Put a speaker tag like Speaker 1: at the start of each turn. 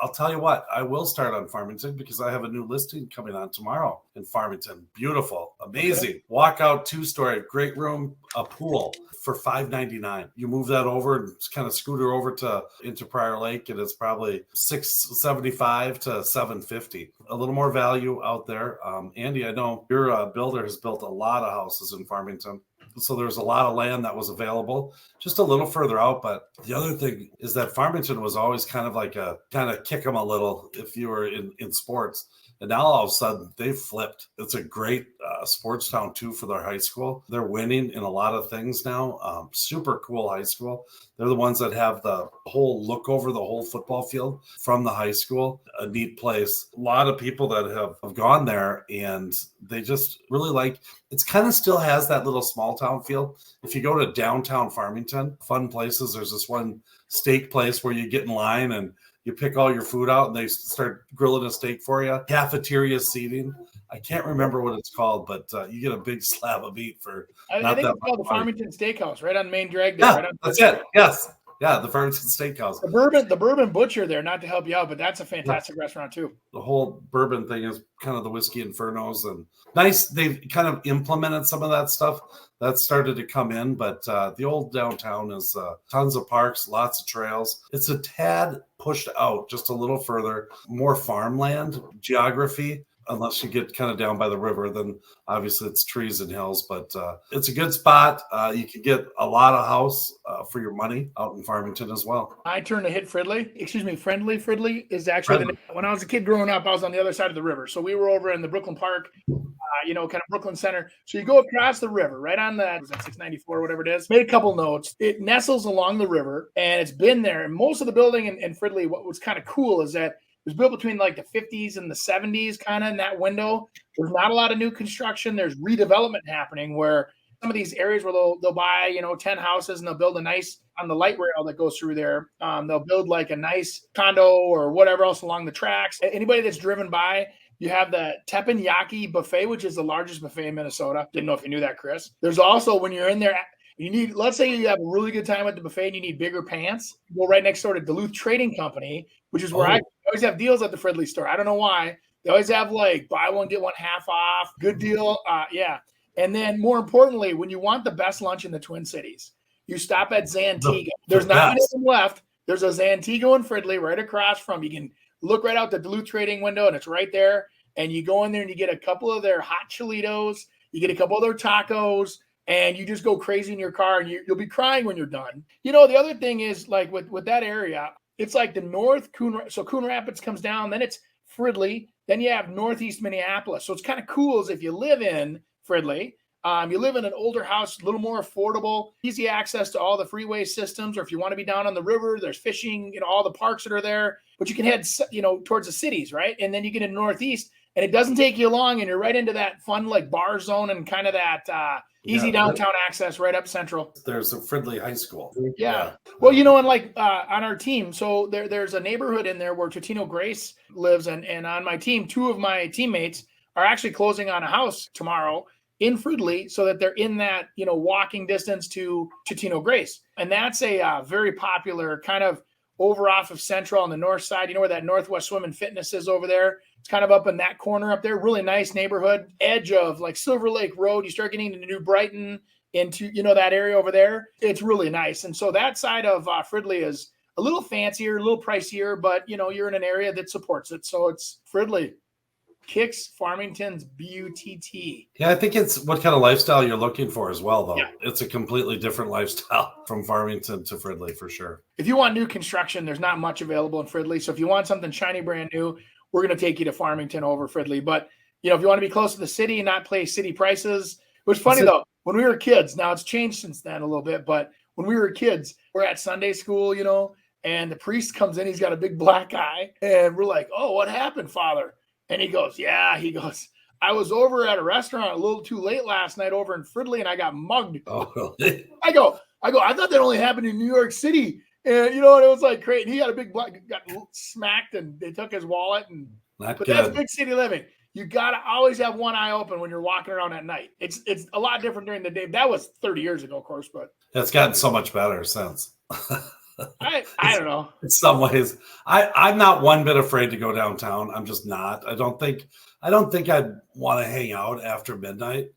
Speaker 1: I'll tell you what, I will start on Farmington because I have a new listing coming on tomorrow in Farmington. Beautiful, amazing. Okay. Walkout 2-story, great room, a pool for $599. You move that over and kind of scooter over into Prior Lake, and it's probably $675 to $750. A little more value out there. Andy, I know your builder has built a lot of houses in Farmington. So there's a lot of land that was available just a little further out. But the other thing is that Farmington was always kind of kick them a little if you were in sports. And now all of a sudden they've flipped. It's a great sports town too for their high school. They're winning in a lot of things now. Super cool high school. They're the ones that have the whole look over the whole football field from the high school. A neat place. A lot of people that have gone there and they just really like, it's kind of still has that little small town feel. If you go to downtown Farmington, fun places, there's this one steak place where you get in line and you pick all your food out and they start grilling a steak for you. Cafeteria seating. I can't remember what it's called, but you get a big slab of meat for
Speaker 2: I think it's called the Farmington Steakhouse, right on Main Drag.
Speaker 1: Yeah,
Speaker 2: right on
Speaker 1: that's it. Yes. Yeah, the Farmington Steakhouse.
Speaker 2: The bourbon butcher there, not to help you out, but that's a fantastic restaurant too.
Speaker 1: The whole bourbon thing is kind of the whiskey infernos and nice. They've kind of implemented some of that stuff that started to come in, but the old downtown is tons of parks, lots of trails. It's a tad pushed out just a little further, more farmland geography. Unless you get kind of down by the river, then obviously it's trees and hills, but it's a good spot. You can get a lot of house for your money out in Farmington as well.
Speaker 2: I turned to hit Friendly Fridley is actually when I was a kid growing up, I was on the other side of the river. So we were over in the Brooklyn Park, kind of Brooklyn Center. So you go across the river, right on that, was that 694 or whatever it is. Made a couple notes. It nestles along the river and it's been there. And most of the building in Fridley, what was kind of cool is that it was built between like the 50s and the 70s, kind of in that window. There's not a lot of new construction. There's redevelopment happening where some of these areas where they'll buy, 10 houses and they'll build a nice, on the light rail that goes through there, they'll build like a nice condo or whatever else along the tracks. Anybody that's driven by, you have the Teppanyaki buffet, which is the largest buffet in Minnesota. Didn't know if you knew that, Chris. There's also, when you're in there, let's say you have a really good time at the buffet and you need bigger pants, go right next door to Duluth Trading Company, which is where I always have deals at the Fridley store. I don't know why. They always have like buy one, get one half off. Good deal. Yeah. And then more importantly, when you want the best lunch in the Twin Cities, you stop at Zantigo. There's not many of them left. There's a Zantigo in Fridley right across from. You can look right out the Duluth Trading window and it's right there. And you go in there and you get a couple of their hot Cholitos. You get a couple of their tacos. And you just go crazy in your car and you'll be crying when you're done. The other thing is like with that area, it's like the north Coon Rapids comes down, then it's Fridley, then you have northeast Minneapolis. So it's kind of cool as if you live in Fridley, you live in an older house, a little more affordable, easy access to all the freeway systems, or if you want to be down on the river, there's fishing, all the parks that are there, but you can head, towards the cities, right? And then you get in the northeast and it doesn't take you long and you're right into that fun like bar zone and kind of that easy downtown access right up central.
Speaker 1: There's a Fridley High School.
Speaker 2: Yeah. Well, and like on our team, so there's a neighborhood in there where Totino Grace lives. And on my team, 2 of my teammates are actually closing on a house tomorrow in Fridley so that they're in that, walking distance to Totino Grace. And that's a very popular kind of over off of Central on the north side. You know where that Northwest Swim and Fitness is over there? It's kind of up in that corner up there. Really nice neighborhood. Edge of like Silver Lake Road. You start getting into New Brighton, into, that area over there. It's really nice. And so that side of Fridley is a little fancier, a little pricier, but, you're in an area that supports it. So it's Fridley. Kicks Farmington's BUTT.
Speaker 1: Yeah, I think it's what kind of lifestyle you're looking for as well, though. Yeah. It's a completely different lifestyle from Farmington to Fridley for sure.
Speaker 2: If you want new construction, there's not much available in Fridley. So if you want something shiny, brand new, we're going to take you to Farmington over Fridley. But, if you want to be close to the city and not pay city prices, it was funny though, when we were kids, now it's changed since then a little bit, but when we were kids, we're at Sunday school, and the priest comes in, he's got a big black eye, and we're like, oh, what happened, Father? And he goes, I was over at a restaurant a little too late last night over in Fridley and I got mugged.
Speaker 1: Oh, really?
Speaker 2: I go, I thought that only happened in New York City. And, and it was like crazy. And he got a big black, got smacked and they took his wallet. But that's big city living. You got to always have one eye open when you're walking around at night. It's a lot different during the day. That was 30 years ago, of course, but.
Speaker 1: It's gotten so much better since.
Speaker 2: I don't know.
Speaker 1: In some ways, I'm not one bit afraid to go downtown. I'm just not. I don't think I'd want to hang out after midnight.